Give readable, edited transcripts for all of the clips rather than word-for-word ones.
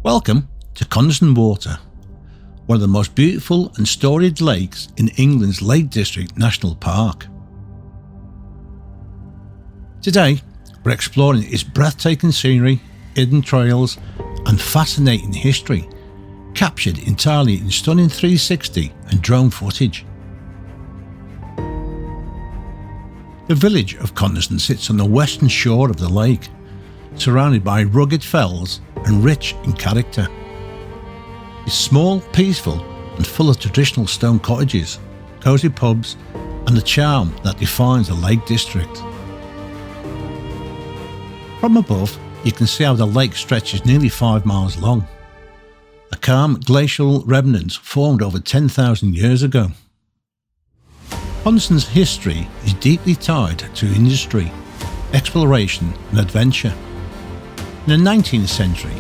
Welcome to Coniston Water, one of the most beautiful and storied lakes in England's Lake District National Park. Today, we're exploring its breathtaking scenery, hidden trails, and fascinating history, captured entirely in stunning 360 and drone footage. The village of Coniston sits on the western shore of the lake, surrounded by rugged fells and rich in character. It's small, peaceful, and full of traditional stone cottages, cosy pubs, and the charm that defines the Lake District. From above, you can see how the lake stretches nearly 5 miles long, a calm glacial remnant formed over 10,000 years ago. Coniston's history is deeply tied to industry, exploration, and adventure. In the 19th century,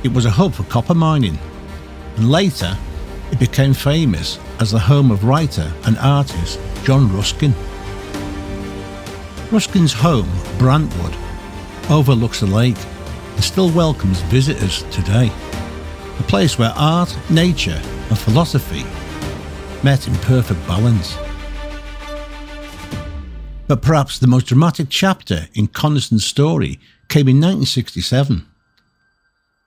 it was a hub for copper mining, and later it became famous as the home of writer and artist John Ruskin. Ruskin's home, Brantwood, overlooks the lake and still welcomes visitors today, a place where art, nature, and philosophy met in perfect balance. But perhaps the most dramatic chapter in Coniston's story came in 1967,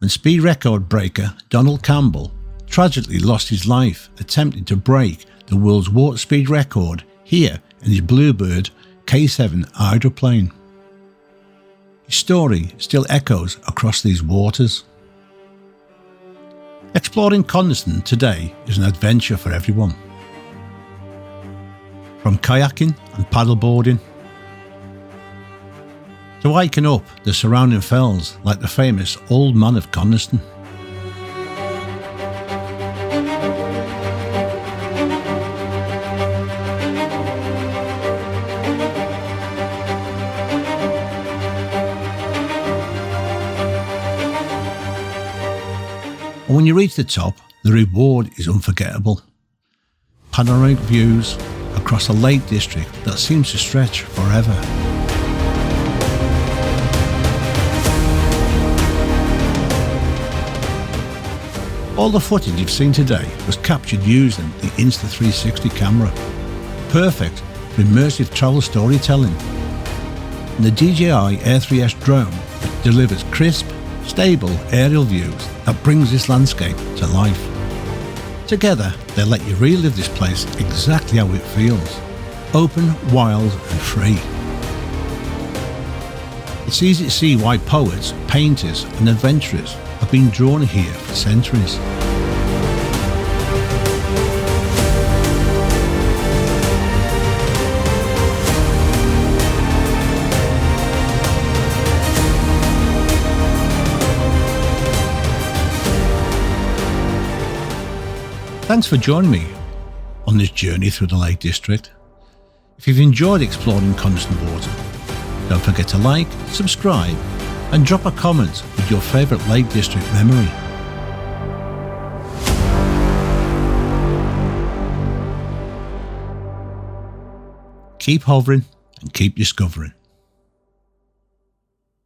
when speed record breaker Donald Campbell tragically lost his life attempting to break the world's water speed record here in his Bluebird K7 hydroplane. His story still echoes across these waters. Exploring Coniston today is an adventure for everyone. From kayaking and paddleboarding to hiking up the surrounding fells like the famous Old Man of Coniston. And when you reach the top, the reward is unforgettable. Panoramic views across a lake district that seems to stretch forever. All the footage you've seen today was captured using the Insta360 camera, perfect for immersive travel storytelling. And the DJI Air 3S drone delivers crisp, stable aerial views that brings this landscape to life. Together, they let you relive this place exactly how it feels, open, wild and free. It's easy to see why poets, painters and adventurers have been drawn here for centuries. Thanks for joining me on this journey through the Lake District. If you've enjoyed exploring Coniston Water, don't forget to like, subscribe and drop a comment with your favourite Lake District memory. Keep hovering and keep discovering.